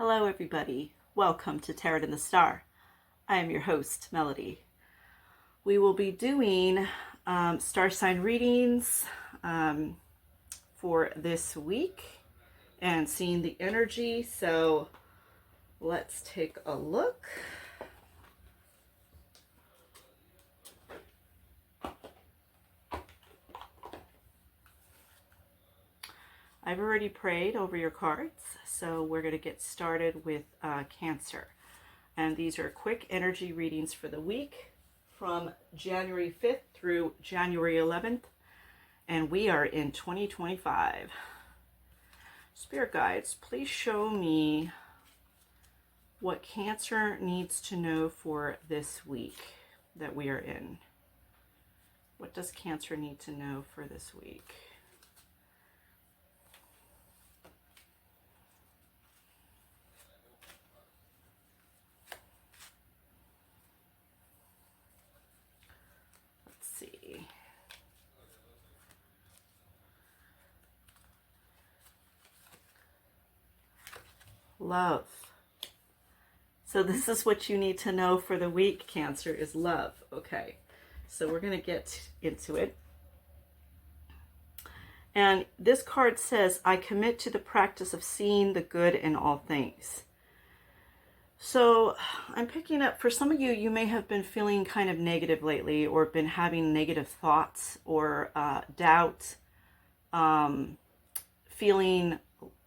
Hello everybody, welcome to Tarot and the Star. I am your host, Melody. We will be doing star sign readings for this week and seeing the energy. So let's take a look. I've already prayed over your cards, so we're going to get started with Cancer. And these are quick energy readings for the week from January 5th through January 11th. And we are in 2025. Spirit guides, please show me what Cancer needs to know for this week that we are in. What does Cancer need to know for this week? See. Love. So this is what you need to know for the week, Cancer, is love. Okay, so we're going to get into it. And this card says, I commit to the practice of seeing the good in all things. So I'm picking up, for some of you, you may have been feeling kind of negative lately, or been having negative thoughts or doubt, feeling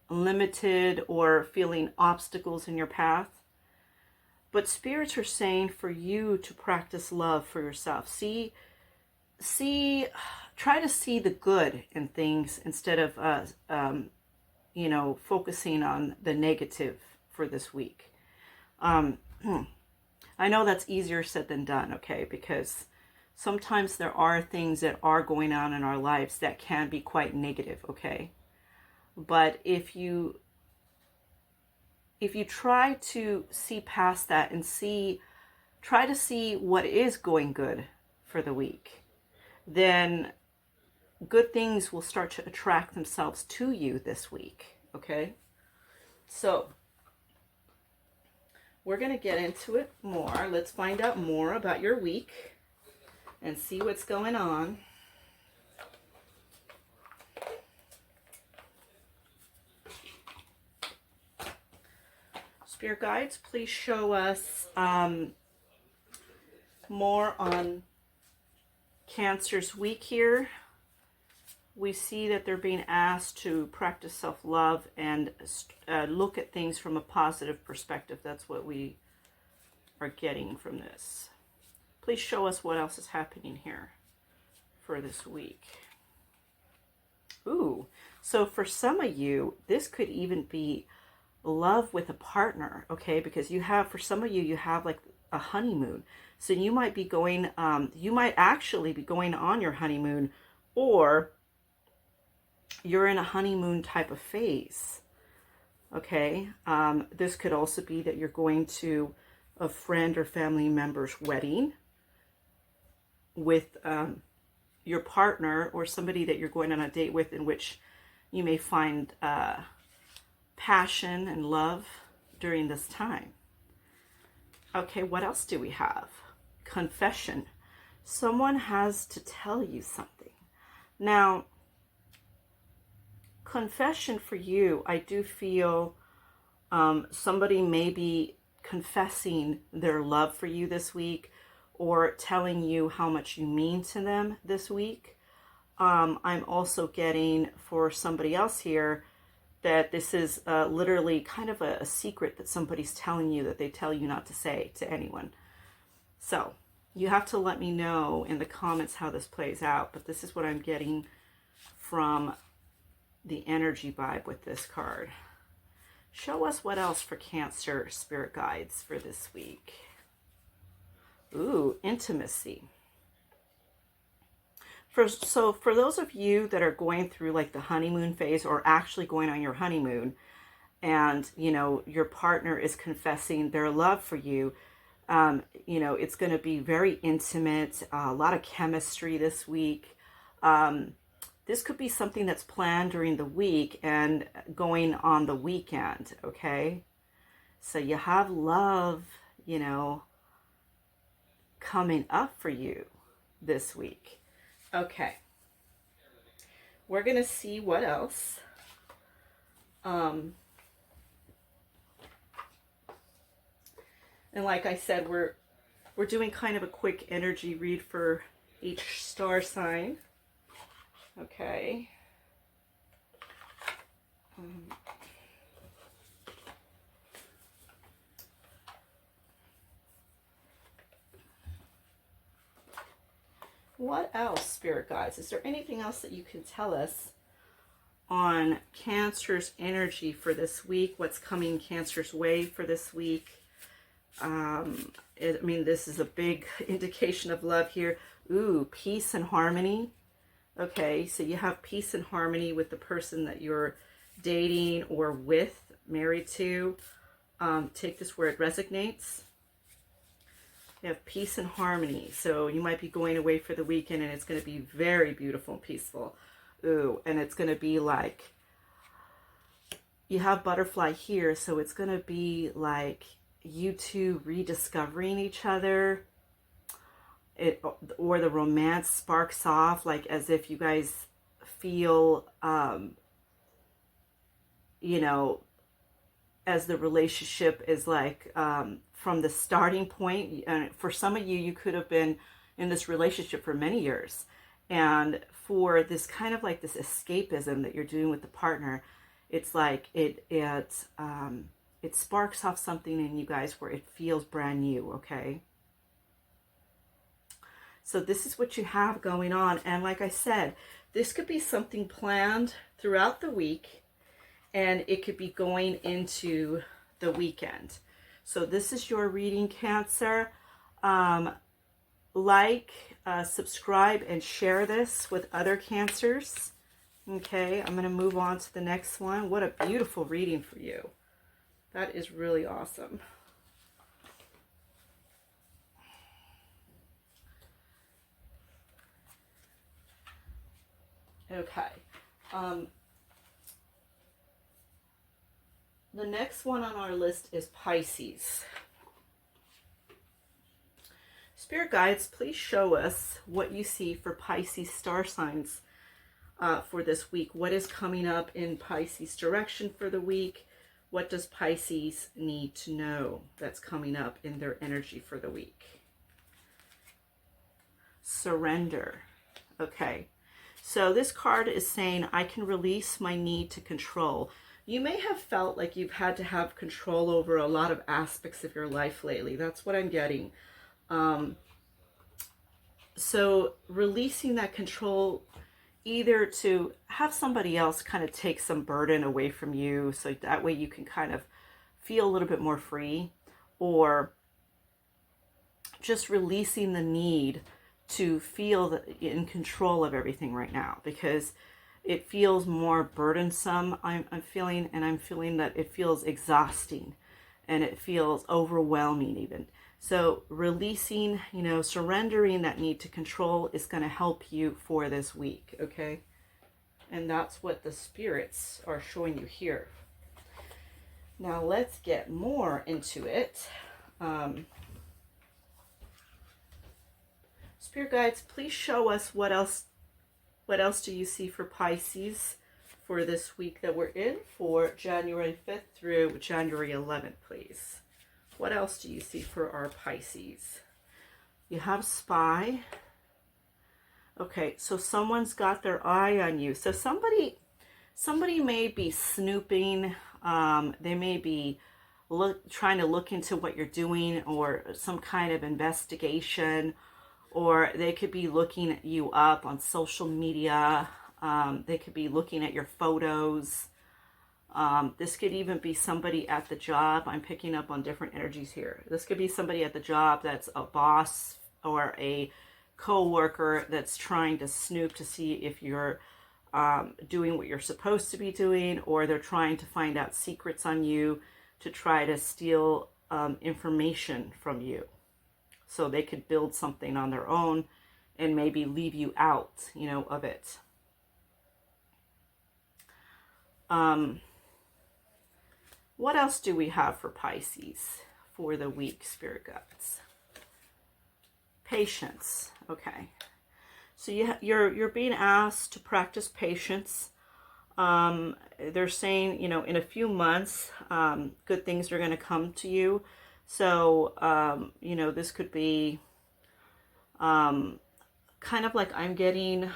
limited or feeling obstacles in your path. But spirits are saying for you to practice love for yourself. Try to see the good in things instead of, focusing on the negative for this week. I know that's easier said than done, okay? Because sometimes there are things that are going on in our lives that can be quite negative, okay? But if you try to see past that and try to see what is going good for the week, then good things will start to attract themselves to you this week, okay? So we're going to get into it more. Let's find out more about your week and see what's going on. Spirit guides, please show us more on Cancer's week here. We see that they're being asked to practice self-love and look at things from a positive perspective. That's what we are getting from this. Please show us what else is happening here for this week. Ooh, so for some of you, this could even be love with a partner, okay? Because for some of you, you have like a honeymoon. So you might be going, you might actually be going on your honeymoon, or you're in a honeymoon type of phase, okay? This could also be that you're going to a friend or family member's wedding with your partner or somebody that you're going on a date with, in which you may find passion and love during this time. Okay, what else do we have? Confession. Someone has to tell you something. Now, confession for you, I do feel somebody may be confessing their love for you this week, or telling you how much you mean to them this week. I'm also getting for somebody else here that this is literally kind of a secret that somebody's telling you, that they tell you not to say to anyone. So you have to let me know in the comments how this plays out, but this is what I'm getting from the energy vibe with this card. Show us what else for Cancer, spirit guides, for this week. Ooh, intimacy. So for those of you that are going through like the honeymoon phase, or actually going on your honeymoon, and your partner is confessing their love for you, it's going to be very intimate, a lot of chemistry this week. This could be something that's planned during the week and going on the weekend, okay? So you have love, you know, coming up for you this week. Okay. We're going to see what else. And like I said, we're doing kind of a quick energy read for each star sign. Okay. What else, Spirit Guides? Is there anything else that you can tell us on Cancer's energy for this week? What's coming Cancer's way for this week? I mean, this is a big indication of love here. Ooh, peace and harmony. Okay, so you have peace and harmony with the person that you're dating or with, married to. Take this where it resonates. You have peace and harmony. So you might be going away for the weekend and it's going to be very beautiful and peaceful. Ooh, and it's going to be like, you have butterfly here, so it's going to be like you two rediscovering each other. Or the romance sparks off, like as if you guys feel, you know, as the relationship is like, from the starting point. For some of you, you could have been in this relationship for many years. And for this kind of like this escapism that you're doing with the partner, it's like it sparks off something in you guys where it feels brand new, okay? So this is what you have going on. And like I said, this could be something planned throughout the week, and it could be going into the weekend. So this is your reading, Cancer. Subscribe, and share this with other Cancers. Okay, I'm going to move on to the next one. What a beautiful reading for you. That is really awesome. Okay. The next one on our list is Pisces. Spirit Guides, please show us what you see for Pisces star signs for this week. What is coming up in Pisces direction for the week? What does Pisces need to know that's coming up in their energy for the week? Surrender. Okay. So this card is saying, I can release my need to control. You may have felt like you've had to have control over a lot of aspects of your life lately. That's what I'm getting. So releasing that control, either to have somebody else kind of take some burden away from you, so that way you can kind of feel a little bit more free, or just releasing the need to feel in control of everything right now, because it feels more burdensome. I'm feeling that it feels exhausting, and it feels overwhelming even. So releasing, you know, surrendering that need to control is going to help you for this week, okay? And that's what the spirits are showing you here. Now let's get more into it. Spirit Guides, please show us what else do you see for Pisces for this week that we're in, for January 5th through January 11th, please. What else do you see for our Pisces? You have Spy. Okay, so someone's got their eye on you. So somebody may be snooping. They may be trying to look into what you're doing, or some kind of investigation, or they could be looking you up on social media. They could be looking at your photos. This could even be somebody at the job. I'm picking up on different energies here. This could be somebody at the job that's a boss or a co-worker that's trying to snoop to see if you're doing what you're supposed to be doing, or they're trying to find out secrets on you to try to steal information from you, so they could build something on their own and maybe leave you out, you know, of it. What else do we have for Pisces for the week, spirit guides? Patience. Okay. So you're being asked to practice patience. They're saying, you know, in a few months, good things are going to come to you. So, you know, this could be kind of like I'm getting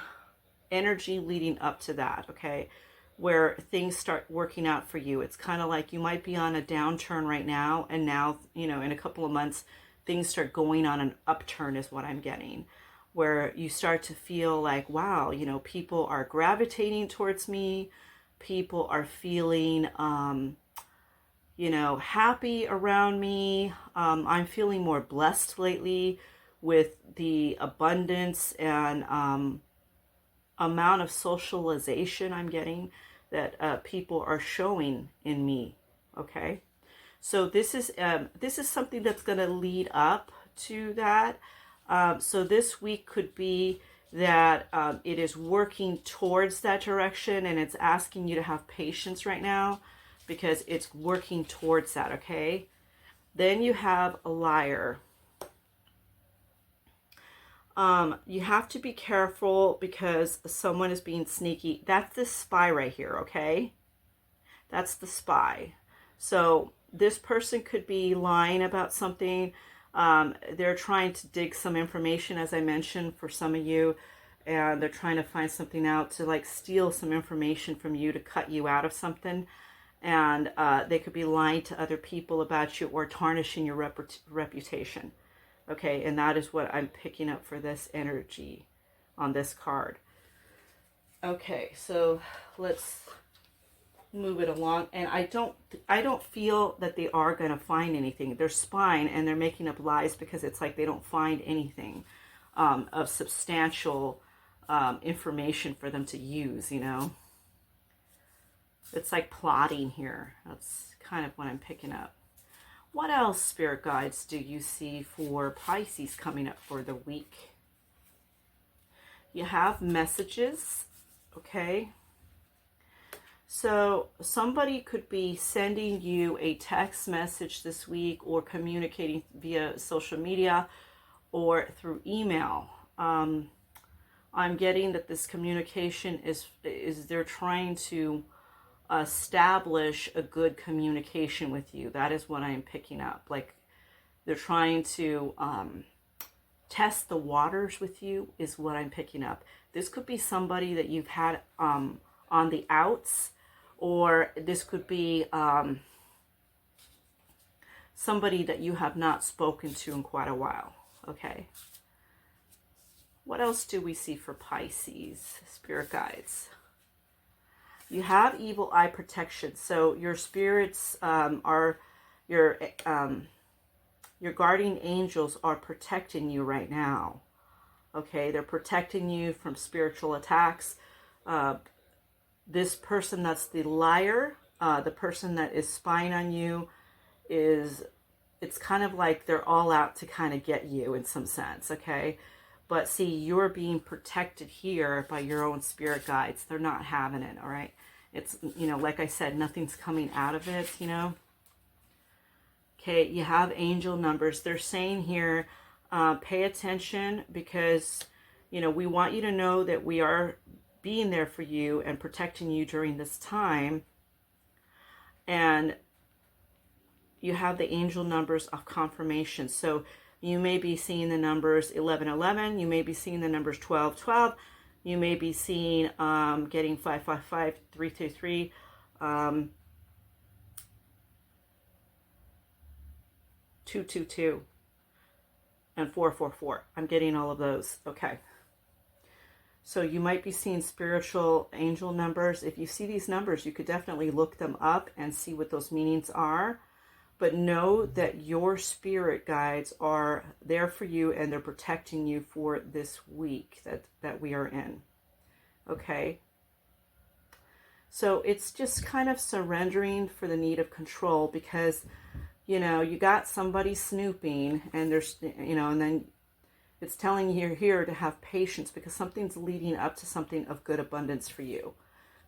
energy leading up to that, okay, where things start working out for you. It's kind of like you might be on a downturn right now, and now, you know, in a couple of months, things start going on an upturn is what I'm getting, where you start to feel like, wow, you know, people are gravitating towards me. People are feeling, you know, happy around me. I'm feeling more blessed lately with the abundance and amount of socialization I'm getting that people are showing in me. Okay, so this is something that's going to lead up to that. So this week could be that it is working towards that direction, and it's asking you to have patience right now because it's working towards that, okay? Then you have a liar. You have to be careful because someone is being sneaky. That's the spy right here, okay? That's the spy. So this person could be lying about something. They're trying to dig some information, as I mentioned, for some of you, and they're trying to find something out to like steal some information from you to cut you out of something. And they could be lying to other people about you or tarnishing your reputation. Okay, and that is what I'm picking up for this energy on this card. Okay, so let's move it along. And I don't feel that they are going to find anything. They're spying and they're making up lies because it's like they don't find anything of substantial information for them to use, you know. It's like plotting here. That's kind of what I'm picking up. What else, spirit guides, do you see for Pisces coming up for the week? You have messages, okay? So somebody could be sending you a text message this week or communicating via social media or through email. I'm getting that this communication is they're trying to establish a good communication with you. That is what I'm picking up. Like they're trying to test the waters with you is what I'm picking up. This could be somebody that you've had on the outs, or this could be somebody that you have not spoken to in quite a while. Okay. What else do we see for Pisces, spirit guides? You have evil eye protection. So your spirits are, your guardian angels are protecting you right now. Okay, they're protecting you from spiritual attacks. This person that's the liar, the person that is spying on you, it's kind of like they're all out to kind of get you in some sense, okay? But see, you're being protected here by your own spirit guides. They're not having it, all right? It's, you know, like I said, nothing's coming out of it, you know? Okay, you have angel numbers. They're saying here, pay attention because, you know, we want you to know that we are being there for you and protecting you during this time. And you have the angel numbers of confirmation. So you may be seeing the numbers 1111. You may be seeing the numbers 1212. You may be seeing getting 555, 333, 222, and 444. I'm getting all of those. Okay. So you might be seeing spiritual angel numbers. If you see these numbers, you could definitely look them up and see what those meanings are. But know that your spirit guides are there for you and they're protecting you for this week that we are in. Okay? So it's just kind of surrendering for the need of control because, you know, you got somebody snooping and there's, you know, and then it's telling you here to have patience because something's leading up to something of good abundance for you.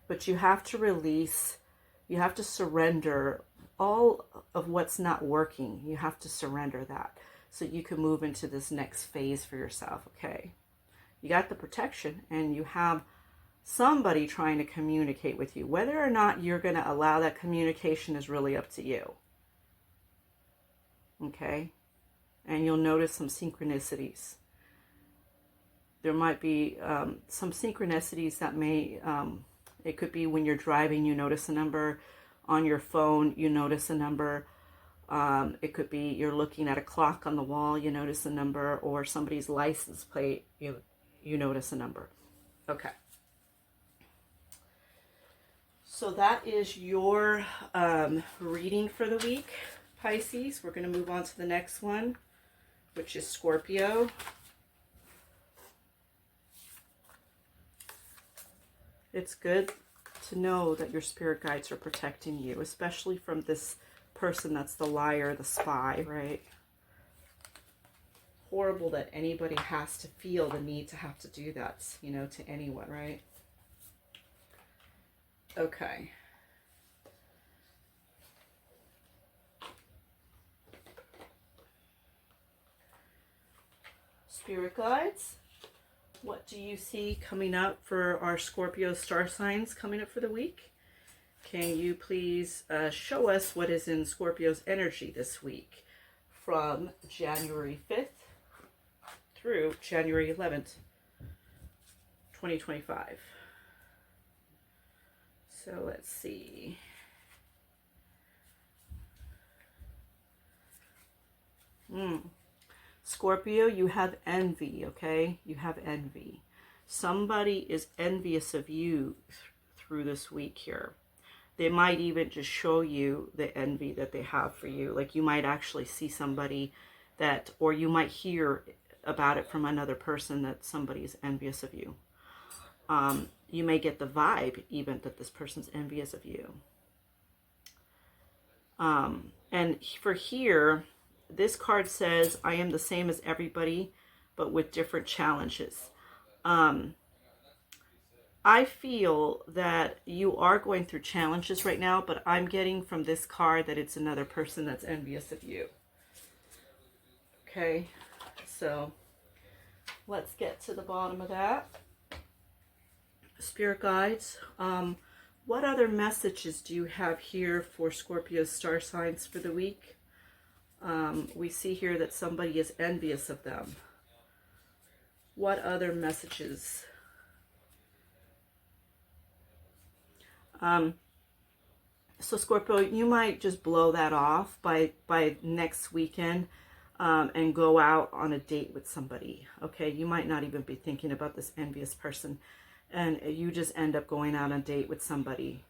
But you have to release, you have to surrender all of what's not working, you have to surrender that so you can move into this next phase for yourself, okay? You got the protection, and you have somebody trying to communicate with you. Whether or not you're going to allow that communication is really up to you, okay? And you'll notice some synchronicities. There might be some synchronicities that may, it could be when you're driving, you notice a number. On your phone, you notice a number. It could be you're looking at a clock on the wall, you notice a number, or somebody's license plate, you notice a number. Okay. So that is your reading for the week, Pisces. We're going to move on to the next one, which is Scorpio. It's good to know that your spirit guides are protecting you, especially from this person that's the liar, the spy, right? Horrible that anybody has to feel the need to have to do that, you know, to anyone, right? Okay. Spirit guides, what do you see coming up for our Scorpio star signs coming up for the week? Can you please show us what is in Scorpio's energy this week from January 5th through January 11th, 2025. So let's see. Scorpio, you have envy, okay? You have envy. Somebody is envious of you through this week here. They might even just show you the envy that they have for you. Like you might actually see somebody that, or you might hear about it from another person that somebody is envious of you. You may get the vibe even that this person's envious of you. And for here, this card says, I am the same as everybody, but with different challenges. I feel that you are going through challenges right now, but I'm getting from this card that it's another person that's envious of you. Okay, so let's get to the bottom of that. Spirit guides, what other messages do you have here for Scorpio's star signs for the week? We see here that somebody is envious of them. What other messages? So Scorpio, you might just blow that off by next weekend and go out on a date with somebody. Okay, you might not even be thinking about this envious person, and you just end up going out on a date with somebody.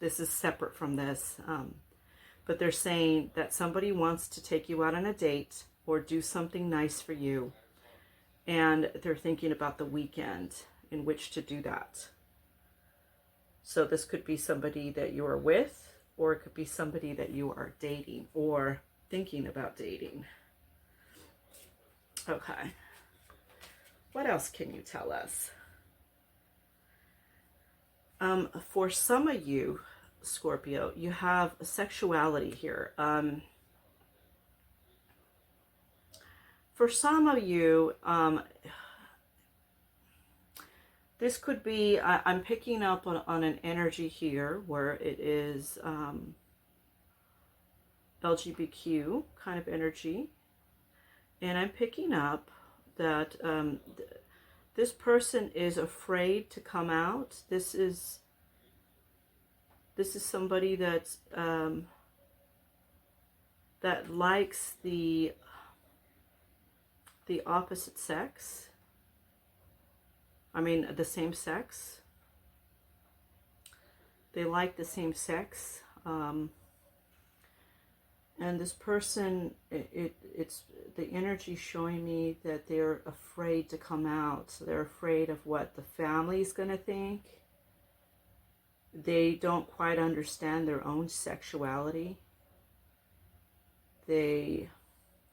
This is separate from this, but they're saying that somebody wants to take you out on a date or do something nice for you, and they're thinking about the weekend in which to do that. So this could be somebody that you are with, or it could be somebody that you are dating or thinking about dating. Okay. What else can you tell us? For some of you, Scorpio, you have sexuality here. For some of you, this could be, I'm picking up on an energy here where it is LGBTQ kind of energy. And I'm picking up that this person is afraid to come out. This is somebody that's that likes the opposite sex. I mean, the same sex. They like the same sex. And this person, it's the energy showing me that they're afraid to come out. So they're afraid of what the family's going to think. They don't quite understand their own sexuality. They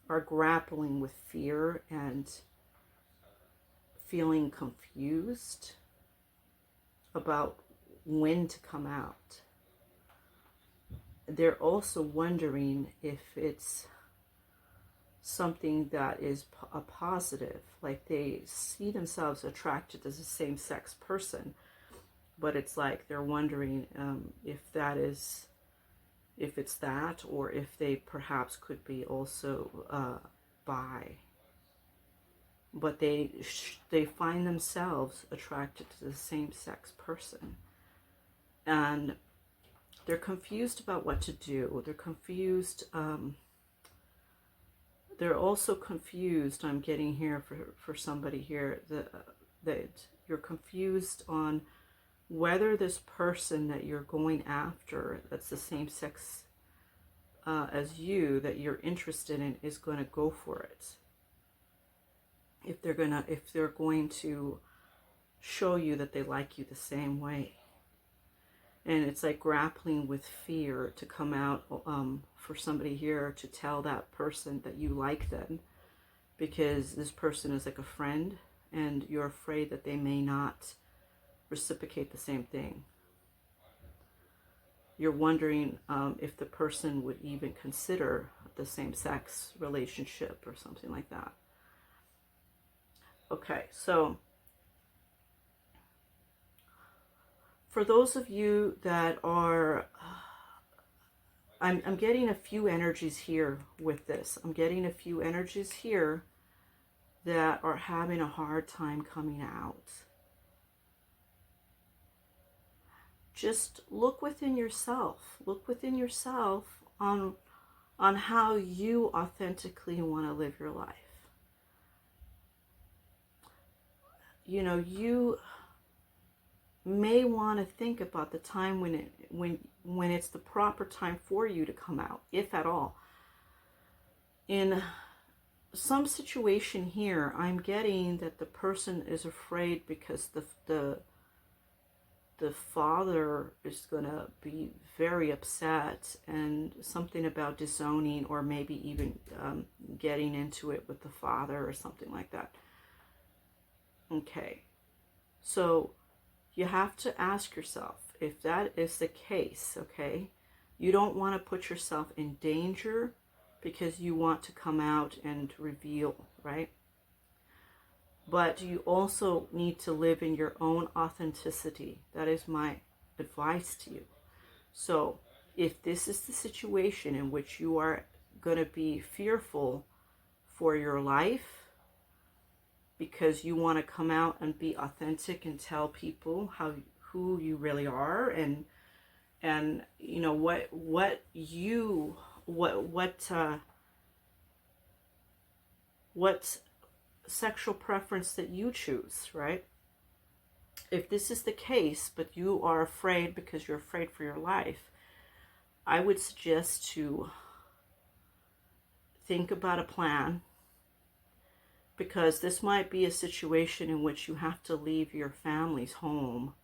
are grappling with fear and feeling confused about when to come out. they're also wondering if it's something that is a positive, like they see themselves attracted to the same-sex person, but it's like they're wondering if that is, if it's that, or if they perhaps could be also bi. But they find themselves attracted to the same-sex person, and they're confused about what to do. They're confused. They're also confused. I'm getting here for somebody here that you're confused on whether this person that you're going after, that's the same sex as you, that you're interested in, is going to go for it. If they're going to show you that they like you the same way. And it's like grappling with fear to come out for somebody here to tell that person that you like them, because this person is like a friend and you're afraid that they may not reciprocate the same thing. You're wondering if the person would even consider the same-sex relationship or something like that. Okay, so for those of you that are, I'm getting a few energies here with this. I'm getting a few energies here that are having a hard time coming out. Just look within yourself. Look within yourself on how you authentically want to live your life. You know, you may want to think about the time when it's the proper time for you to come out, if at all. In some situation here, I'm getting that the person is afraid because the father is going to be very upset, and something about disowning, or maybe even getting into it with the father or something like that. Okay, so you have to ask yourself if that is the case, okay? You don't want to put yourself in danger because you want to come out and reveal, right? But you also need to live in your own authenticity. That is my advice to you. So if this is the situation in which you are going to be fearful for your life, because you want to come out and be authentic and tell people who you really are, and you know what sexual preference that you choose, right? If this is the case, but you are afraid because you're afraid for your life, I would suggest to think about a plan, because this might be a situation in which you have to leave your family's home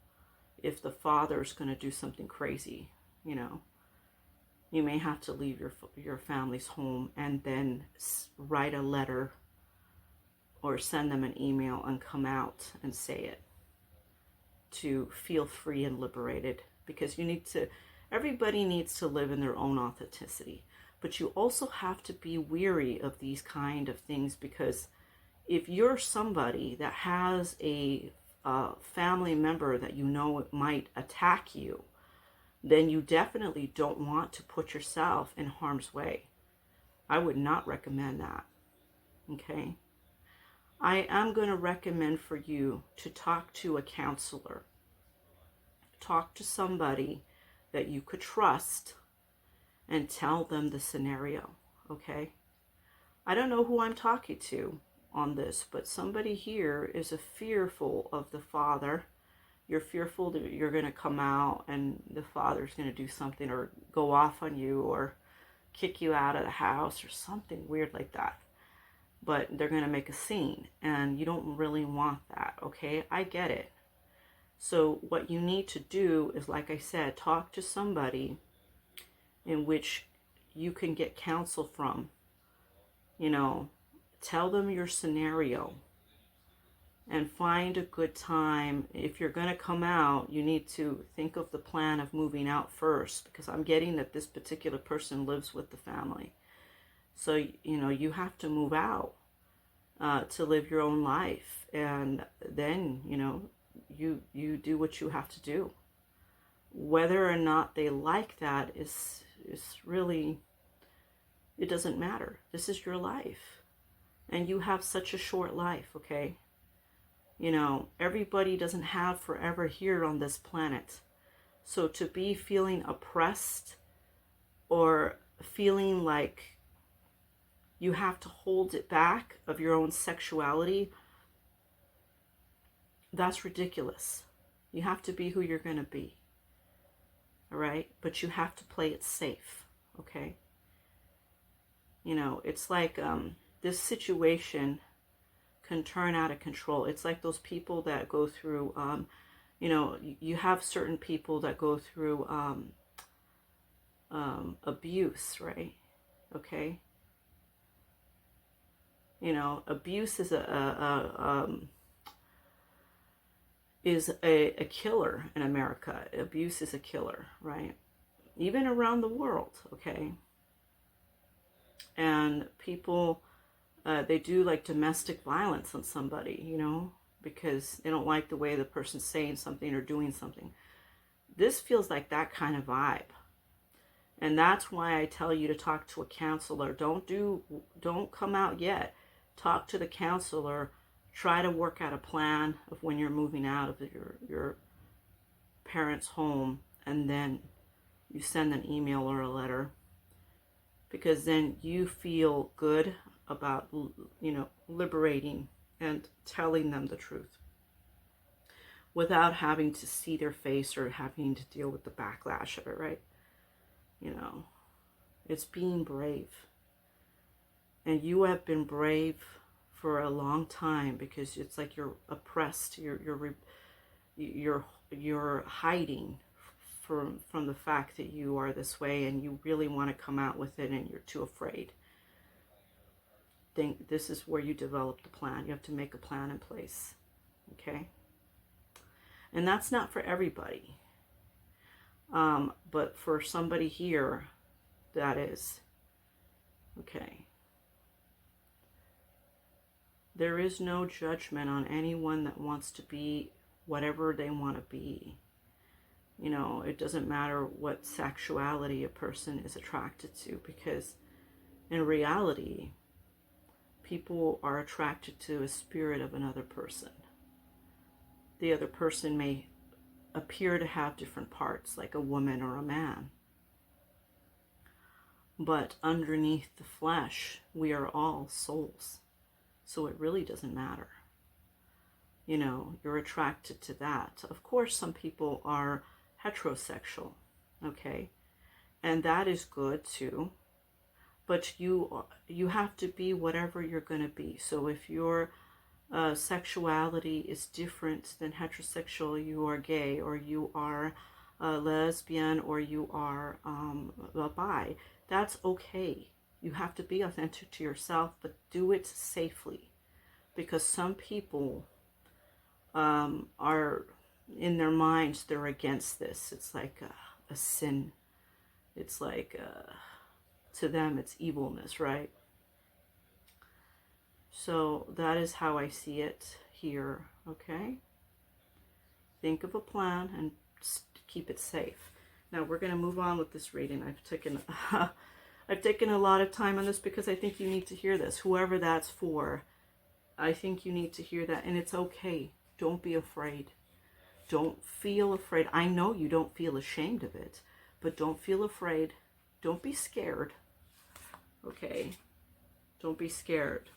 if the father's going to do something crazy, you know. You may have to leave your family's home and then write a letter or send them an email and come out and say it, to feel free and liberated. Because everybody needs to live in their own authenticity. But you also have to be weary of these kind of things, because if you're somebody that has a family member that you know might attack you, then you definitely don't want to put yourself in harm's way. I would not recommend that, okay? I am going to recommend for you to talk to a counselor. Talk to somebody that you could trust and tell them the scenario, okay? I don't know who I'm talking to on this, but somebody here is fearful of the father. You're fearful that you're going to come out and the father's going to do something, or go off on you, or kick you out of the house, or something weird like that. But they're going to make a scene, and you don't really want that, okay? I get it. So what you need to do is, like I said, talk to somebody in which you can get counsel from. You know, tell them your scenario. and find a good time. If you're going to come out, you need to think of the plan of moving out first, because I'm getting that this particular person lives with the family. So, you know, you have to move out to live your own life. And then, you know, you do what you have to do. Whether or not they like that is really, it doesn't matter. This is your life. And you have such a short life, okay? You know, everybody doesn't have forever here on this planet. So to be feeling oppressed or feeling like you have to hold it back of your own sexuality, that's ridiculous. You have to be who you're going to be. All right? But you have to play it safe, okay? You know, it's like this situation can turn out of control. It's like those people that go through, you know, you have certain people that go through abuse, right? Okay? You know, abuse is a killer in America. Abuse is a killer, right? Even around the world, okay? And people, they do like domestic violence on somebody, you know, because they don't like the way the person's saying something or doing something. This feels like that kind of vibe. And that's why I tell you to talk to a counselor. Don't come out yet. Talk to the counselor. Try to work out a plan of when you're moving out of your parents' home, and then you send an email or a letter, because then you feel good about, you know, liberating and telling them the truth without having to see their face or having to deal with the backlash of it, right? You know, it's being brave. And you have been brave for a long time, because it's like you're oppressed. You're hiding from the fact that you are this way, and you really want to come out with it, and you're too afraid. Think this is where you develop the plan. You have to make a plan in place, okay? And that's not for everybody, but for somebody here, that is, okay? There is no judgment on anyone that wants to be whatever they want to be. You know, it doesn't matter what sexuality a person is attracted to, because in reality, people are attracted to a spirit of another person. The other person may appear to have different parts, like a woman or a man. But underneath the flesh, we are all souls. So it really doesn't matter. You know, you're attracted to that. Of course, some people are heterosexual, okay? And that is good too. But you have to be whatever you're going to be. So if your sexuality is different than heterosexual, you are gay, or you are lesbian, or you are a bi, that's okay. You have to be authentic to yourself, but do it safely. Because some people are, in their minds, they're against this. It's like a sin. It's like, to them, it's evilness, right? So that is how I see it here, okay? Think of a plan and keep it safe. Now we're going to move on with this reading. I've taken a lot of time on this because I think you need to hear this. Whoever that's for, I think you need to hear that. And it's okay. Don't be afraid. Don't feel afraid. I know you don't feel ashamed of it, but don't feel afraid. Don't be scared. Okay? Don't be scared.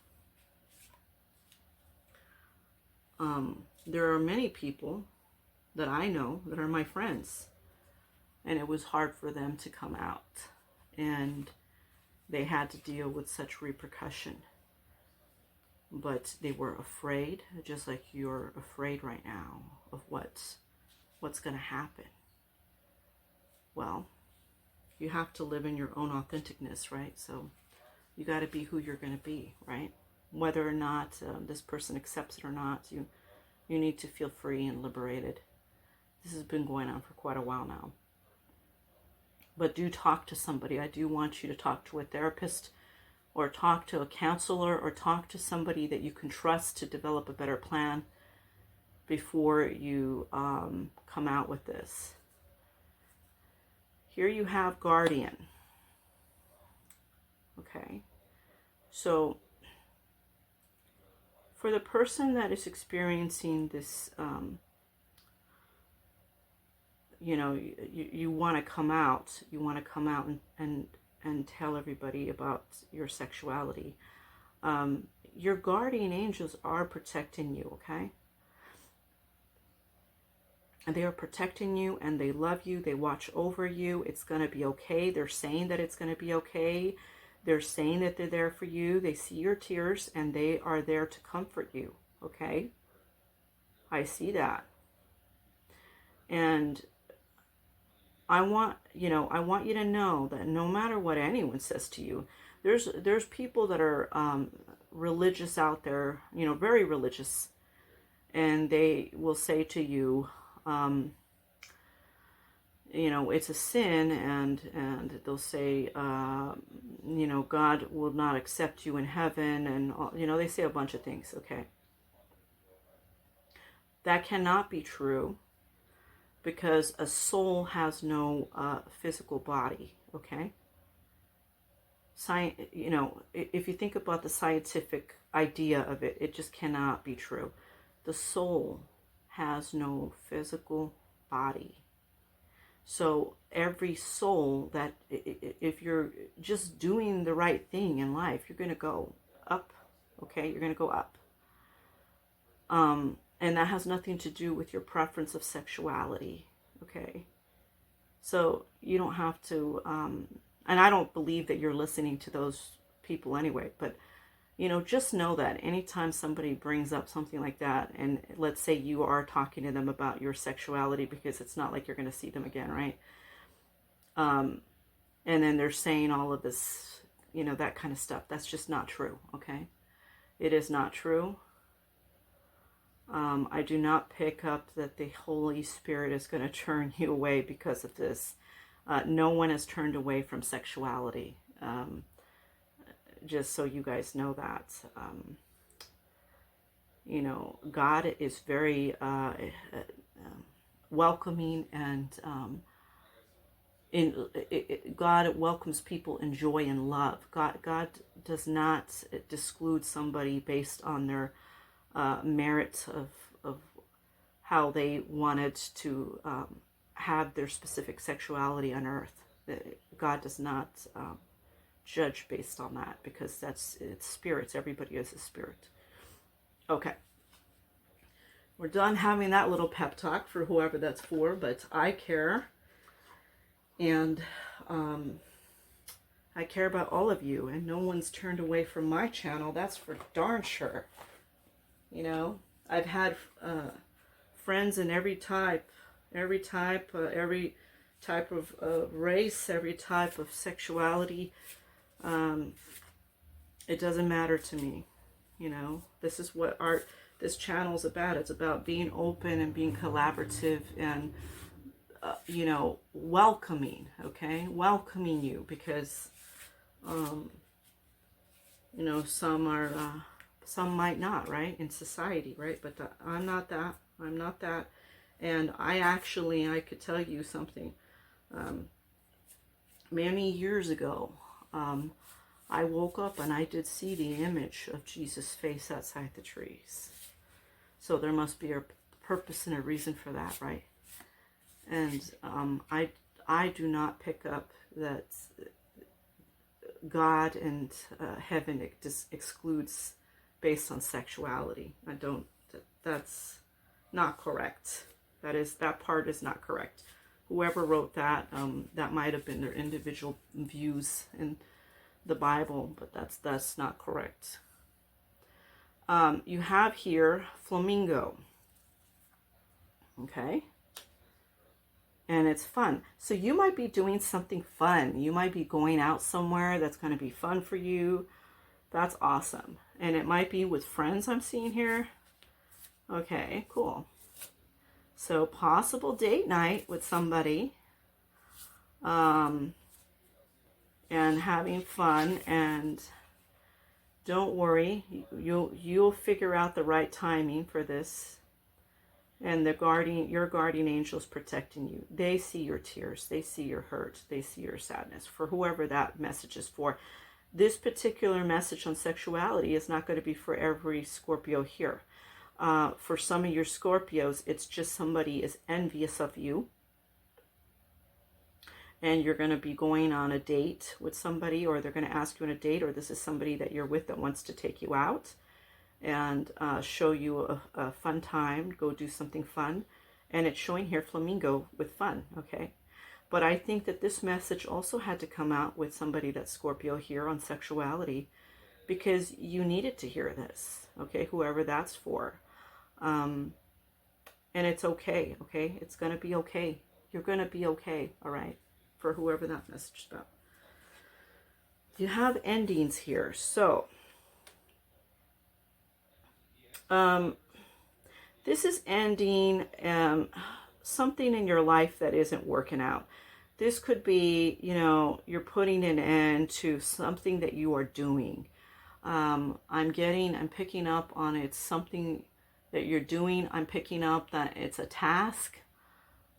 There are many people that I know that are my friends, and it was hard for them to come out, and they had to deal with such repercussion. But they were afraid, just like you're afraid right now of what's going to happen. Well, you have to live in your own authenticness, right? So you got to be who you're going to be, right? Whether or not this person accepts it or not, You need to feel free and liberated. This has been going on for quite a while now. But do talk to somebody. I do want you to talk to a therapist, or talk to a counselor, or talk to somebody that you can trust to develop a better plan before you come out with this. Here you have guardian. Okay. So for the person that is experiencing this, you know, you want to come out. You want to come out and tell everybody about your sexuality. Your guardian angels are protecting you, okay? And they are protecting you, and they love you. They watch over you. It's going to be okay. They're saying that it's going to be okay. They're saying that they're there for you. They see your tears, and they are there to comfort you, okay? I see that. And I want you to know that no matter what anyone says to you, there's people that are religious out there, you know, very religious, and they will say to you, you know, it's a sin, and they'll say, you know, God will not accept you in heaven, and you know, they say a bunch of things. Okay, that cannot be true, because a soul has no physical body. Okay, you know, if you think about the scientific idea of it, it just cannot be true. The soul has no physical body. So every soul that, if you're just doing the right thing in life, you're going to go up, okay? You're going to go up. And that has nothing to do with your preference of sexuality, okay? So you don't have to, and I don't believe that you're listening to those people anyway, but you know, just know that anytime somebody brings up something like that, and let's say you are talking to them about your sexuality, because it's not like you're going to see them again, right? And then they're saying all of this, you know, that kind of stuff. That's just not true, okay? It is not true. I do not pick up that the Holy Spirit is going to turn you away because of this. No one is turned away from sexuality. Just so you guys know that, you know, God is very welcoming, and God welcomes people in joy and love. God does not exclude somebody based on their merit of how they wanted to have their specific sexuality on earth. God does not judge based on that, because it's spirits. Everybody is a spirit. Okay, we're done having that little pep talk for whoever that's for, but I care, and I care about all of you, and no one's turned away from my channel. That's for darn sure. You know, I've had friends in every type of race, every type of sexuality. It doesn't matter to me. You know, this is what this channel is about. It's about being open and being collaborative, and you know, welcoming. Okay, welcoming you, because you know, some might not, right, in society, right? But I'm not that. I'm not that. And I could tell you something. Many years ago, I woke up and I did see the image of Jesus' face outside the trees. So there must be a purpose and a reason for that, right? And I do not pick up that God and heaven excludes based on sexuality. I don't. That's not correct. That part is not correct. Whoever wrote that, that might have been their individual views in the Bible, but that's not correct. You have here flamingo. Okay. And it's fun. So you might be doing something fun. You might be going out somewhere that's going to be fun for you. That's awesome. And it might be with friends I'm seeing here. Okay, cool. So possible date night with somebody, and having fun, and don't worry, you'll figure out the right timing for this. And your guardian angels protecting you. They see your tears. They see your hurt. They see your sadness. For whoever that message is for. This particular message on sexuality is not going to be for every Scorpio here. For some of your Scorpios, it's just somebody is envious of you. And you're going to be going on a date with somebody, or they're going to ask you on a date, or this is somebody that you're with that wants to take you out and show you a fun time, go do something fun. And it's showing here flamingo with fun, okay? But I think that this message also had to come out with somebody that's Scorpio here on sexuality, because you needed to hear this, okay? Whoever that's for. And it's okay, okay? It's going to be okay. You're going to be okay, all right? For whoever that message is about. You have endings here, so... this is ending something in your life that isn't working out. This could be, you know, you're putting an end to something that you are doing. I'm picking up on it's something that you're doing. I'm picking up that it's a task.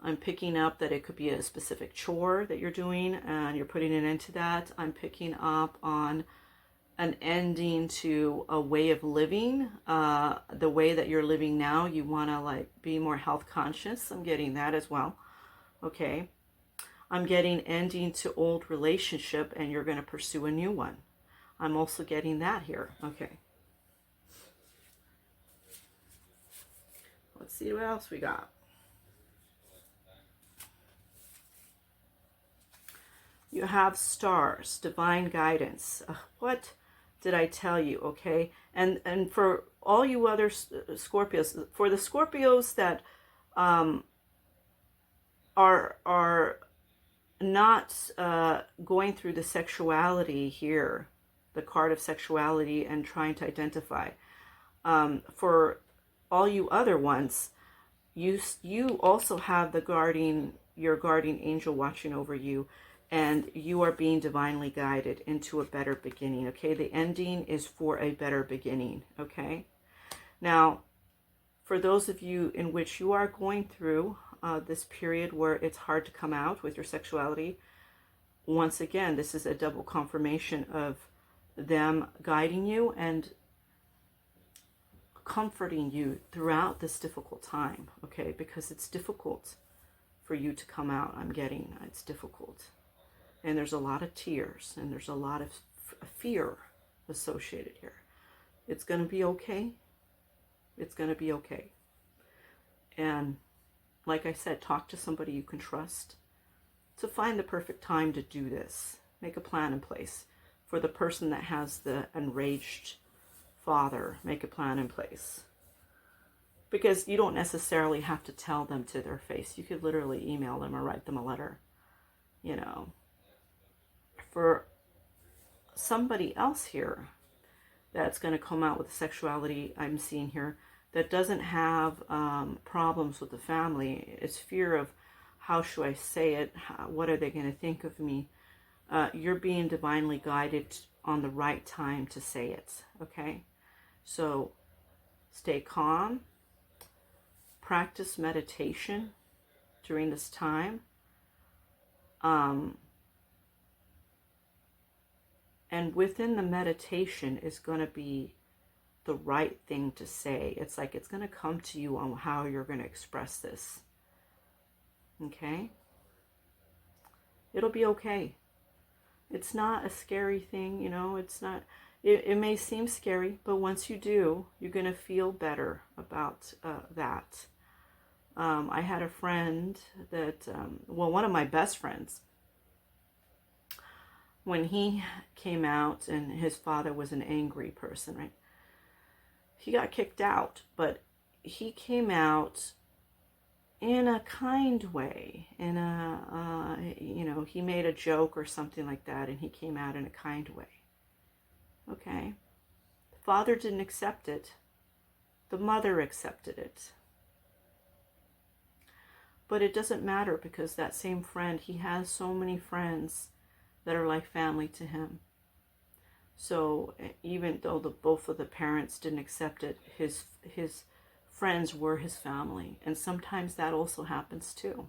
I'm picking up that it could be a specific chore that you're doing and you're putting an end to that. I'm picking up on an ending to a way of living, the way that you're living now. You want to like be more health conscious. I'm getting that as well. Okay. I'm getting ending to old relationship and you're going to pursue a new one. I'm also getting that here. Okay. Let's see what else we got. You have stars, divine guidance. What did I tell you? Okay. And for all you other Scorpios, for the Scorpios that are not going through the sexuality here, the card of sexuality, and trying to identify, for all you other ones, you also have your guardian angel watching over you, and you are being divinely guided into a better beginning, okay? The ending is for a better beginning, okay? Now, for those of you in which you are going through this period where it's hard to come out with your sexuality, once again, this is a double confirmation of them guiding you and comforting you throughout this difficult time, okay? Because it's difficult for you to come out, I'm getting. It's difficult. And there's a lot of tears, and there's a lot of fear associated here. It's going to be okay. It's going to be okay. And like I said, talk to somebody you can trust to find the perfect time to do this. Make a plan in place. For the person that has the enraged father, make a plan in place. Because you don't necessarily have to tell them to their face. You could literally email them or write them a letter, you know. For somebody else here that's going to come out with sexuality, I'm seeing here, that doesn't have problems with the family. It's fear of, how should I say it? What are they going to think of me? You're being divinely guided on the right time to say it, okay? So stay calm. Practice meditation during this time. And within the meditation is going to be the right thing to say. It's like it's going to come to you on how you're going to express this. Okay? It'll be okay. It's not a scary thing, you know. It's not. It may seem scary, but once you do, you're going to feel better about that. I had a friend that, one of my best friends, when he came out, and his father was an angry person, right? He got kicked out, but he came out in a kind way, in a, he made a joke or something like that, and he came out in a kind way. Okay. The father didn't accept it. The mother accepted it. But it doesn't matter, because that same friend, he has so many friends that are like family to him. So even though both of the parents didn't accept it, his friends were his family. And sometimes that also happens too.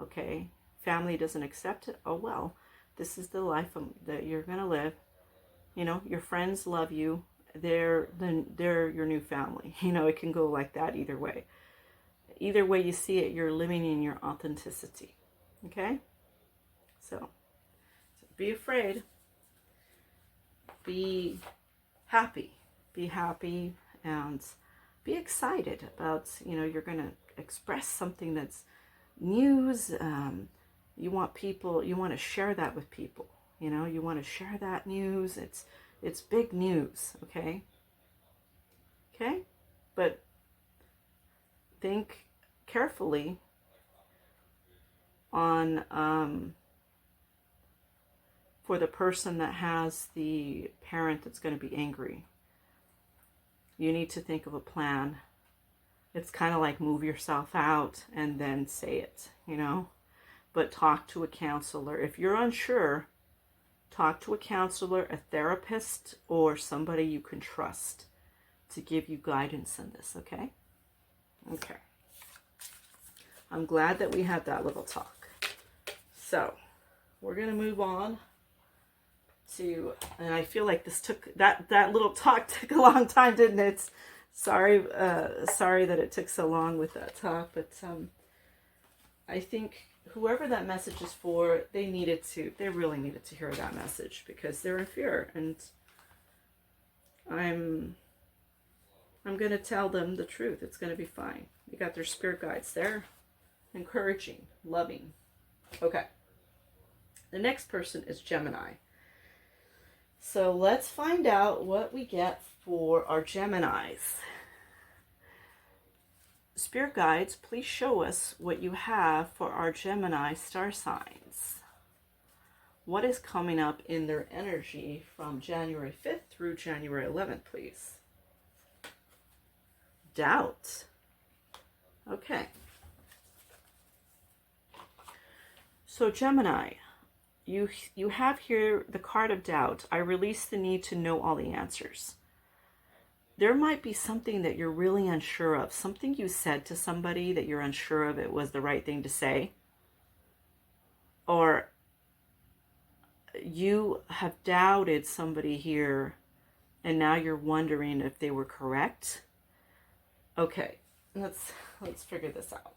Okay? Family doesn't accept it. Oh well, this is the life that you're going to live. You know, your friends love you. They're your new family. You know, it can go like that either way. Either way you see it, you're living in your authenticity. Okay? So be afraid. Be happy. Be happy and be excited about, you know, you're going to express something that's news. You want to share that with people. You know, you want to share that news. It's big news, okay? Okay? But think carefully on for the person that has the parent that's going to be angry. You need to think of a plan. It's kind of like move yourself out and then say it, you know? But talk to a counselor. If you're unsure, talk to a counselor, a therapist, or somebody you can trust to give you guidance in this, okay? Okay. I'm glad that we had that little talk. So, we're going to move on to, and I feel like this took, that little talk took a long time, didn't it? Sorry that it took so long with that talk, but I think whoever that message is for, they really needed to hear that message, because they're in fear, and I'm going to tell them the truth. It's going to be fine. You got their spirit guides there, encouraging, loving. Okay. The next person is Gemini. So let's find out what we get for our Geminis. Spirit guides, please show us what you have for our Gemini star signs. What is coming up in their energy from January 5th through January 11th, please? Doubt. Okay. So Gemini, you have here the card of doubt. I release the need to know all the answers. There might be something that you're really unsure of, something you said to somebody that you're unsure of it was the right thing to say. Or you have doubted somebody here and now you're wondering if they were correct. Okay, let's figure this out.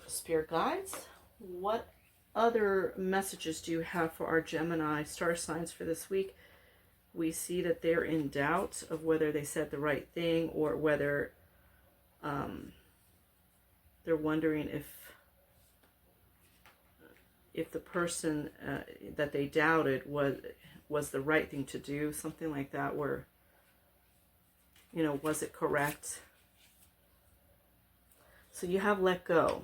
Spirit guides, what other messages do you have for our Gemini star signs for this week? We see that they're in doubt of whether they said the right thing, or whether they're wondering if the person that they doubted was the right thing to do, something like that, where, you know, was it correct? So you have let go.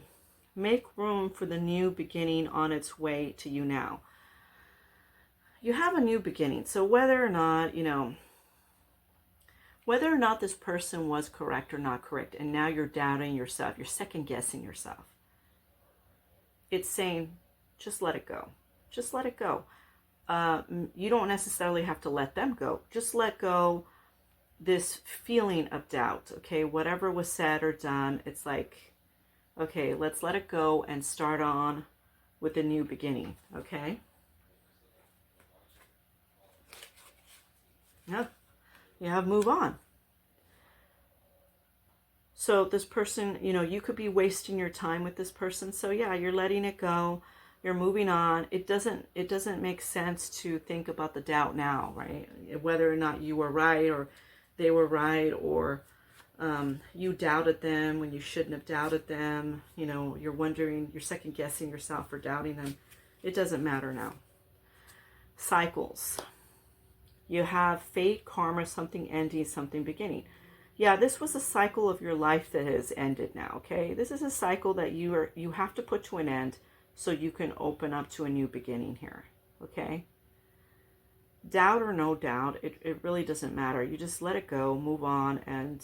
Make room for the new beginning on its way to you now. You have a new beginning. So whether or not, you know, whether or not this person was correct or not correct, and now you're doubting yourself, you're second guessing yourself. It's saying, just let it go. Just let it go. You don't necessarily have to let them go. Just let go this feeling of doubt, okay? Whatever was said or done, it's like, okay, let's let it go and start on with a new beginning, okay? Yeah, you have move on. So this person, you know, you could be wasting your time with this person. So yeah, you're letting it go. You're moving on. It doesn't make sense to think about the doubt now, right? Whether or not you were right or they were right, or you doubted them when you shouldn't have doubted them. You know, you're wondering, you're second guessing yourself for doubting them. It doesn't matter now. Cycles. You have fate, karma, something ending, something beginning. Yeah, this was a cycle of your life that has ended now, okay? This is a cycle that you have to put to an end so you can open up to a new beginning here, okay? doubt or no doubt, it really doesn't matter. You just let it go, move on, and,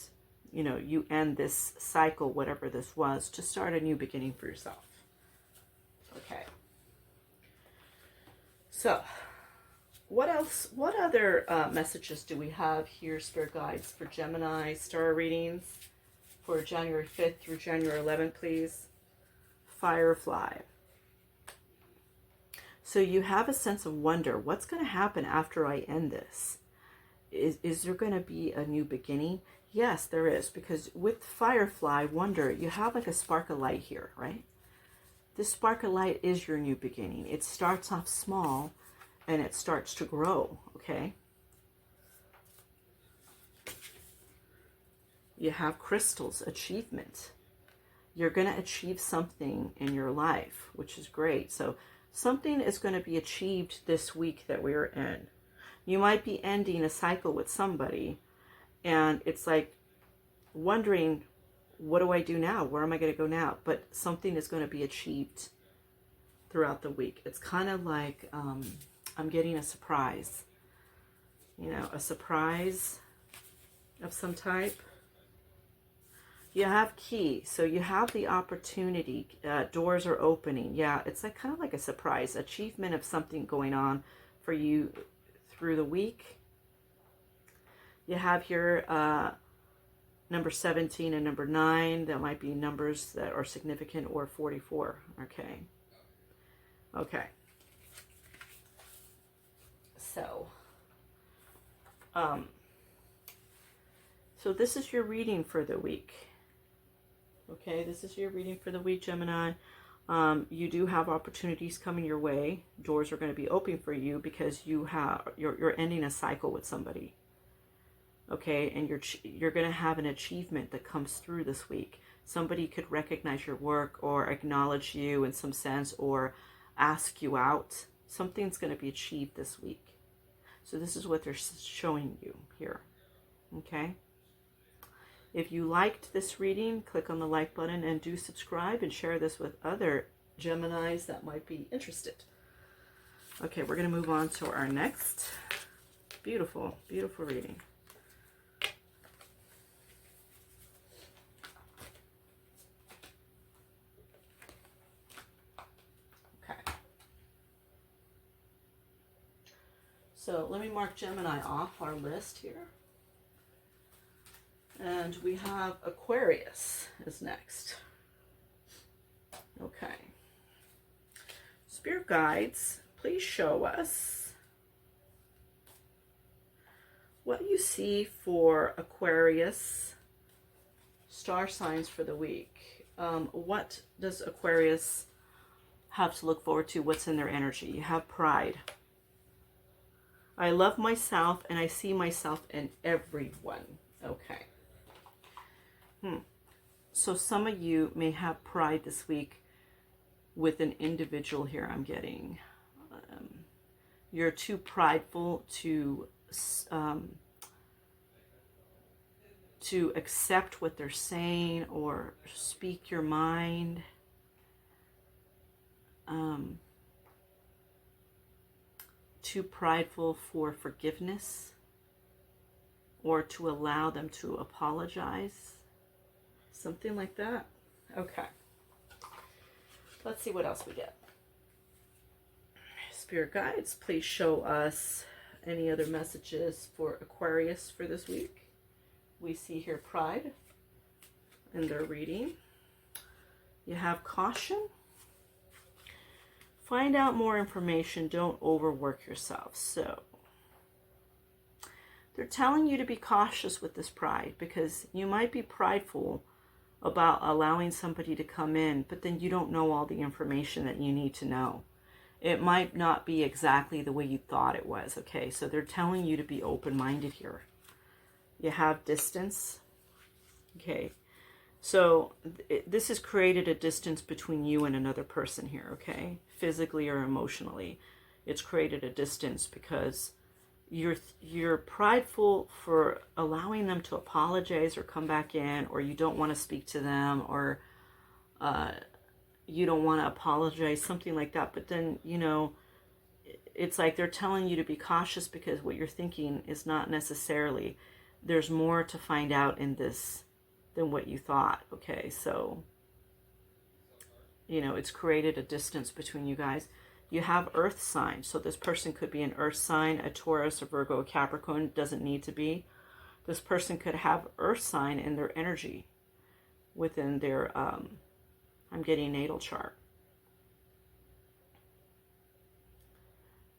you know, you end this cycle, whatever this was, to start a new beginning for yourself. Okay. So, what else? What other messages do we have here, Spirit Guides, for Gemini star readings for January 5th through January 11th, please? Firefly. So you have a sense of wonder. What's going to happen after I end this? Is there going to be a new beginning? Yes, there is. Because with Firefly, wonder, you have like a spark of light here, right? This spark of light is your new beginning. It starts off small and it starts to grow, okay? You have crystals, achievement. You're going to achieve something in your life, which is great. So something is going to be achieved this week that we're in. You might be ending a cycle with somebody, and it's like wondering, what do I do now? Where am I going to go now? But something is going to be achieved throughout the week. It's kind of like I'm getting a surprise. You know, a surprise of some type. You have key, so you have the opportunity. Doors are opening. Yeah, it's like kind of like a surprise achievement of something going on for you through the week. You have here number 17 and number 9. That might be numbers that are significant, or 44. Okay. Okay. So, so this is your reading for the week. Okay, this is your reading for the week, Gemini. You do have opportunities coming your way. Doors are going to be open for you because you're ending a cycle with somebody. Okay, and you're going to have an achievement that comes through this week. Somebody could recognize your work or acknowledge you in some sense, or ask you out. Something's going to be achieved this week. So this is what they're showing you here. Okay. If you liked this reading, click on the like button and do subscribe and share this with other Geminis that might be interested. Okay, we're going to move on to our next beautiful, beautiful reading. Okay. So let me mark Gemini off our list here. And we have Aquarius is next. Okay. Spirit guides, please show us what you see for Aquarius star signs for the week. What does Aquarius have to look forward to? What's in their energy? You have pride. I love myself and I see myself in everyone. Okay. So some of you may have pride this week with an individual here, I'm getting. You're too prideful to accept what they're saying or speak your mind. Too prideful for forgiveness or to allow them to apologize. Something like that. Okay. Let's see what else we get. Spirit guides, please show us any other messages for Aquarius for this week. We see here pride in their reading. You have caution. Find out more information. Don't overwork yourself. So they're telling you to be cautious with this pride, because you might be prideful about allowing somebody to come in, but then you don't know all the information that you need to know. It might not be exactly the way you thought it was, okay? So they're telling you to be open-minded here. You have distance, okay? So this has created a distance between you and another person here, okay? Physically or emotionally. It's created a distance because you're prideful for allowing them to apologize or come back in, or you don't want to speak to them, or you don't want to apologize, something like that. But then, you know, it's like they're telling you to be cautious because what you're thinking is not necessarily, there's more to find out in this than what you thought. Okay, so, you know, it's created a distance between you guys. You have earth signs, so this person could be an earth sign, a Taurus, a Virgo, a Capricorn. Doesn't need to be. This person could have earth sign in their energy within their, I'm getting natal chart.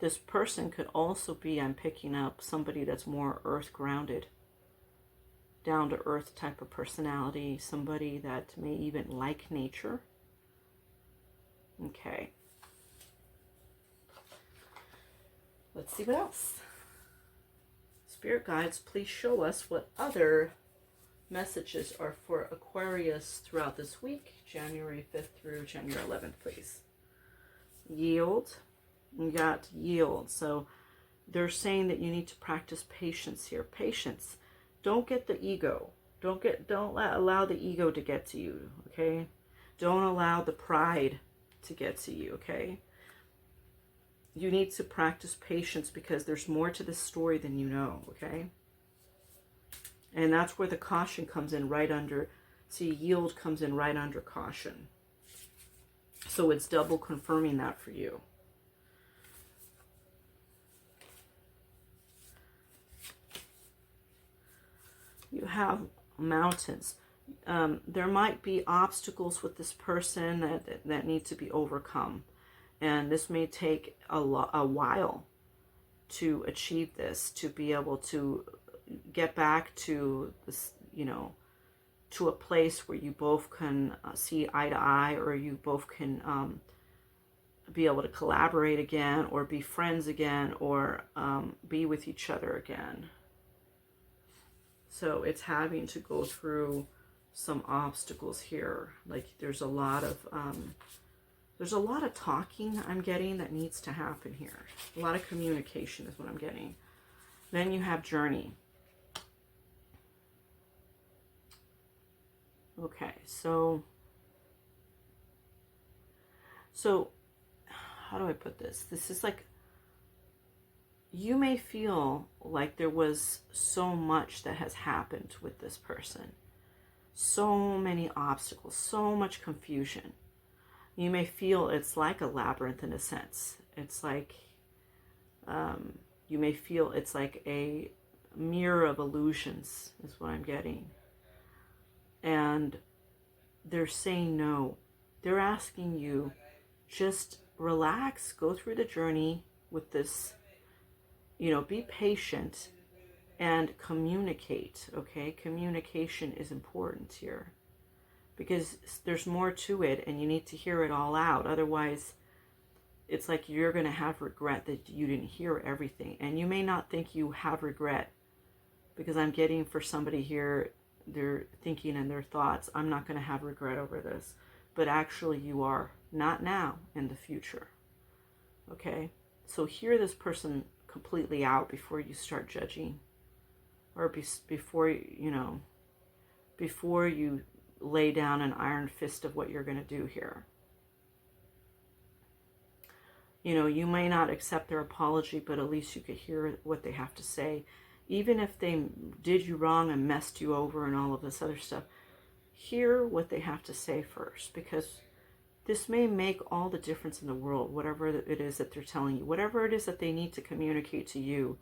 This person could also be, I'm picking up somebody that's more earth grounded, down to earth type of personality, somebody that may even like nature. Okay. Let's see what else. Spirit guides, please show us what other messages are for Aquarius throughout this week, January 5th through January 11th, please. Yield. You got yield. So they're saying that you need to practice patience here. Patience. Don't get the ego. Don't allow the ego to get to you, okay? Don't allow the pride to get to you, okay? You need to practice patience because there's more to this story than you know, okay? And that's where the caution comes in right under, see, yield comes in right under caution. So it's double confirming that for you. You have mountains. There might be obstacles with this person that need to be overcome. And this may take a while to achieve this, to be able to get back to this, you know, to a place where you both can see eye to eye, or you both can be able to collaborate again, or be friends again, or be with each other again. So it's having to go through some obstacles here. Like there's a lot of talking I'm getting that needs to happen here. A lot of communication is what I'm getting. Then you have journey. Okay, so how do I put this? This is like, you may feel like there was so much that has happened with this person. So many obstacles, so much confusion. You may feel it's like a labyrinth in a sense. It's like, you may feel it's like a mirror of illusions is what I'm getting. And they're saying no. They're asking you, just relax, go through the journey with this, you know, be patient and communicate, okay? Communication is important here because there's more to it and you need to hear it all out. Otherwise, it's like you're going to have regret that you didn't hear everything. And you may not think you have regret, because I'm getting for somebody here, they're thinking in their thoughts, I'm not going to have regret over this. But actually you are. Not now, in the future. Okay? So hear this person completely out before you start judging, or before you lay down an iron fist of what you're going to do here. You know, you may not accept their apology, but at least you could hear what they have to say. Even if they did you wrong and messed you over and all of this other stuff, hear what they have to say first, because this may make all the difference in the world. Whatever it is that they're telling you, whatever it is that they need to communicate to you,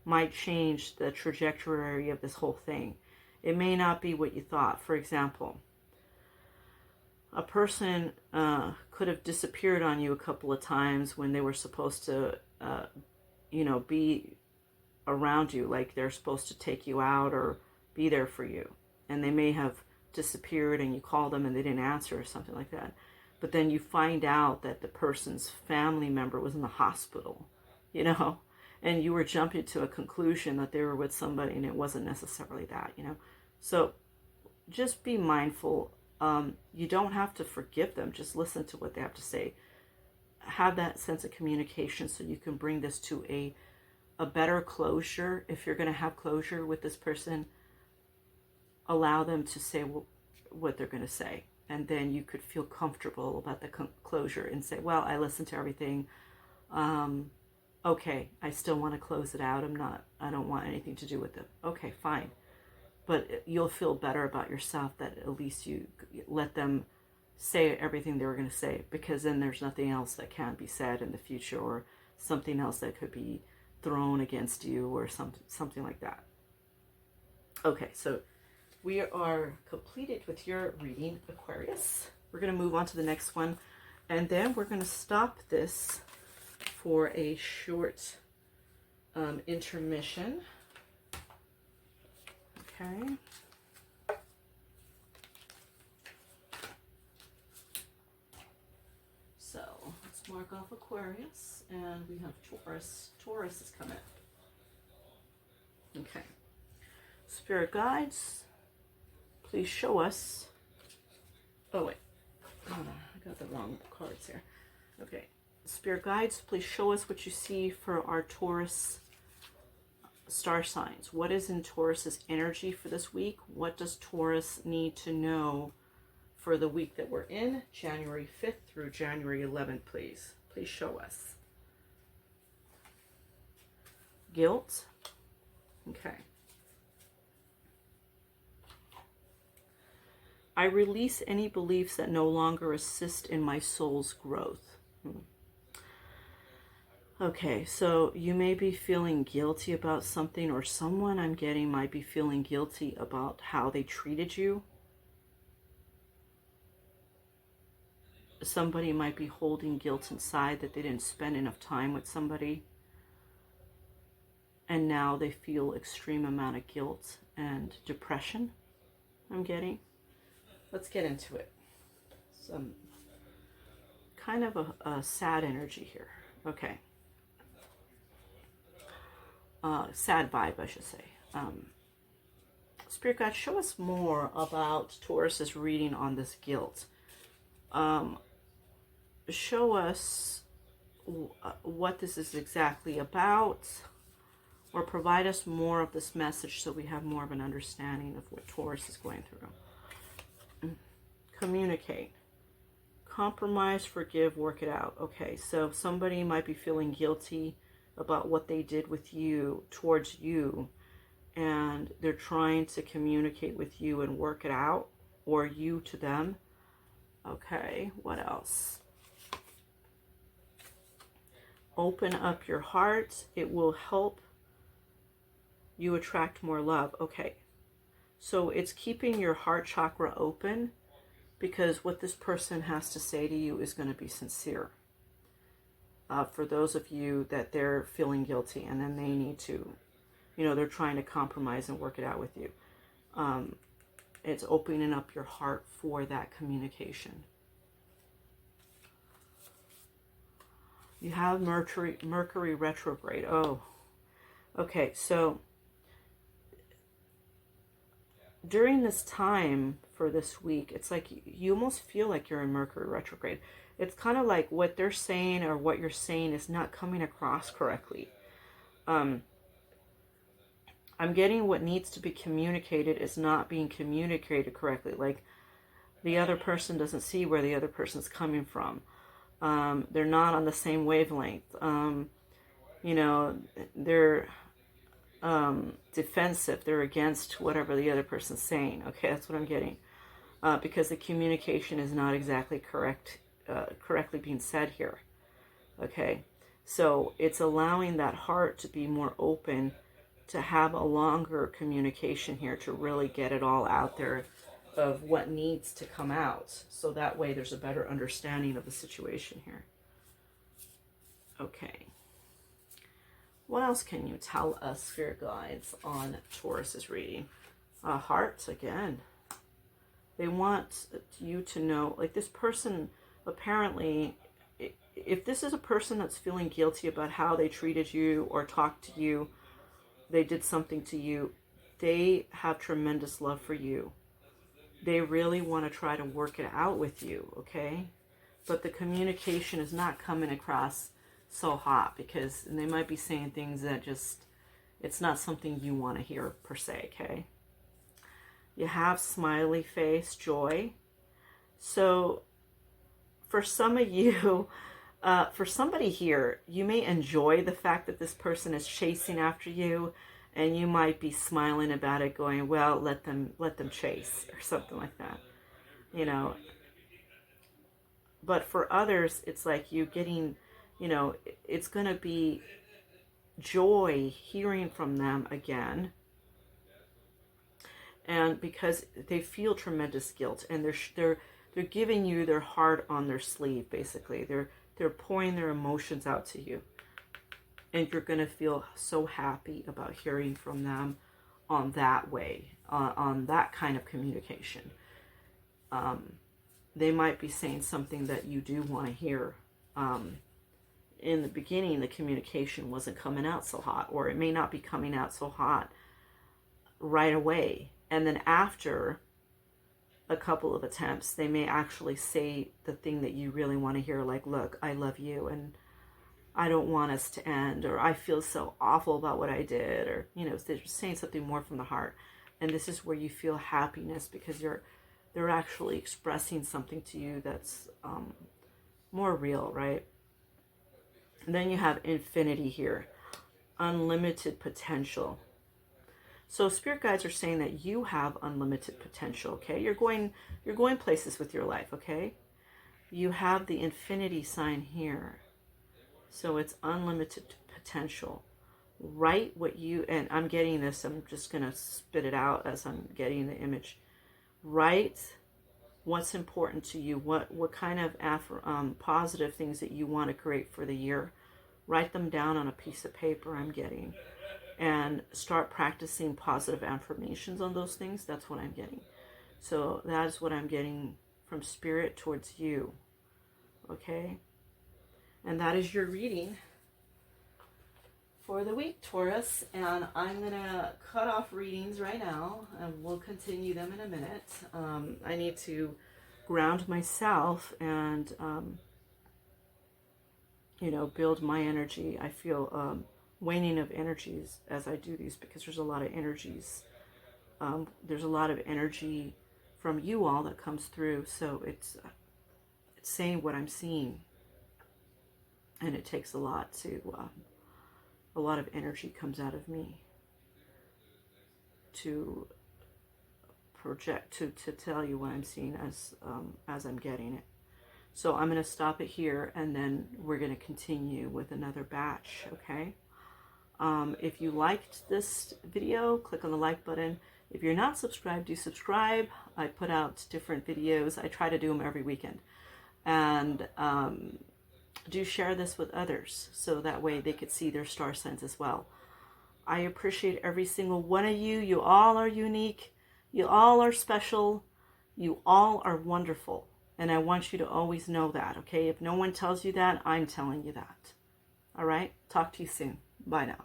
might change the trajectory of this whole thing. It may not be what you thought. For example, a person could have disappeared on you a couple of times when they were supposed to, be around you, like they're supposed to take you out or be there for you. And they may have disappeared and you called them and they didn't answer or something like that. But then you find out that the person's family member was in the hospital, you know, and you were jumping to a conclusion that they were with somebody and it wasn't necessarily that, you know. So just be mindful. You don't have to forgive them. Just listen to what they have to say. Have that sense of communication so you can bring this to a better closure. If you're going to have closure with this person, allow them to say what they're going to say. And then you could feel comfortable about the closure and say, well, I listened to everything. Okay, I still want to close it out. I don't want anything to do with it. Okay, fine. But you'll feel better about yourself that at least you let them say everything they were going to say, because then there's nothing else that can be said in the future, or something else that could be thrown against you, or something like that. Okay, so we are completed with your reading, Aquarius. We're going to move on to the next one, and then we're going to stop this for a short intermission. Okay. So let's mark off Aquarius, and we have Taurus. Taurus is coming. Okay. Spirit guides, please show us. Oh wait, hold on, I got the wrong cards here. Okay. Spirit guides, please show us what you see for our Taurus star signs. What is in Taurus's energy for this week? What does Taurus need to know for the week that we're in, January 5th through January 11th, please? Please show us. Guilt. Okay. I release any beliefs that no longer assist in my soul's growth. Okay, so you may be feeling guilty about something, or someone I'm getting might be feeling guilty about how they treated you. Somebody might be holding guilt inside that they didn't spend enough time with somebody, and now they feel extreme amount of guilt and depression, I'm getting. Let's get into it. Some kind of a sad energy here. Okay. Sad vibe, I should say. Spirit guide, show us more about Taurus's reading on this guilt. Show us what this is exactly about, or provide us more of this message so we have more of an understanding of what Taurus is going through. Communicate. Compromise, forgive, work it out. Okay, so somebody might be feeling guilty about what they did with you, towards you, and they're trying to communicate with you and work it out, or you to them. Okay, what else? Open up your heart. It will help you attract more love. Okay, so it's keeping your heart chakra open, because what this person has to say to you is going to be sincere. For those of you that they're feeling guilty, and then they need to, they're trying to compromise and work it out with you. It's opening up your heart for that communication. You have Mercury retrograde. Oh, okay. So during this time for this week, it's like you almost feel like you're in Mercury retrograde. It's kind of like what they're saying or what you're saying is not coming across correctly. I'm getting what needs to be communicated is not being communicated correctly. Like the other person doesn't see where the other person's coming from. They're not on the same wavelength. They're defensive. They're against whatever the other person's saying. Okay, that's what I'm getting. Because the communication is not exactly correctly being said here. Okay, so it's allowing that heart to be more open, to have a longer communication here, to really get it all out there of what needs to come out, so that way there's a better understanding of the situation here. Okay, what else can you tell us, spirit guides, on Taurus's reading? Hearts again. They want you to know, like this person, apparently, if this is a person that's feeling guilty about how they treated you or talked to you, they did something to you, they have tremendous love for you. They really want to try to work it out with you, okay? But the communication is not coming across so hot, because they might be saying things that just, it's not something you want to hear per se, okay? You have smiley face, joy. So for some of you, For somebody here, you may enjoy the fact that this person is chasing after you, and you might be smiling about it, going, well, let them chase, or something like that, you know. But for others, it's like you getting, you know, it's going to be joy hearing from them again. And because they feel tremendous guilt, and they're giving you their heart on their sleeve, basically. They're pouring their emotions out to you. And you're going to feel so happy about hearing from them on that way, on that kind of communication. They might be saying something that you do want to hear. In the beginning, the communication wasn't coming out so hot, or it may not be coming out so hot right away. And then after a couple of attempts, they may actually say the thing that you really want to hear, like, look, I love you, and I don't want us to end, or I feel so awful about what I did, or, you know, they're saying something more from the heart. And this is where you feel happiness, because they're actually expressing something to you that's more real, right? And then you have infinity here, unlimited potential. So spirit guides are saying that you have unlimited potential, okay? You're going places with your life, okay? You have the infinity sign here. So it's unlimited potential. Write what you, and I'm getting this, I'm just going to spit it out as I'm getting the image. Write what's important to you, what kind of positive things that you want to create for the year. Write them down on a piece of paper, I'm getting. And start practicing positive affirmations on those things. That's what I'm getting. So that is what I'm getting from spirit towards you. Okay? And that is your reading for the week, Taurus. And I'm going to cut off readings right now, and we'll continue them in a minute. I need to ground myself and, you know, build my energy. I feel waning of energies as I do these, because there's a lot of energies. There's a lot of energy from you all that comes through. So it's saying what I'm seeing. And it takes a lot of energy comes out of me to project, to tell you what I'm seeing as I'm getting it. So I'm going to stop it here, and then we're going to continue with another batch, okay? If you liked this video, click on the like button. If you're not subscribed, do subscribe. I put out different videos. I try to do them every weekend. And do share this with others, so that way they could see their star signs as well. I appreciate every single one of you. You all are unique. You all are special. You all are wonderful. And I want you to always know that, okay? If no one tells you that, I'm telling you that. All right? Talk to you soon. Bye now.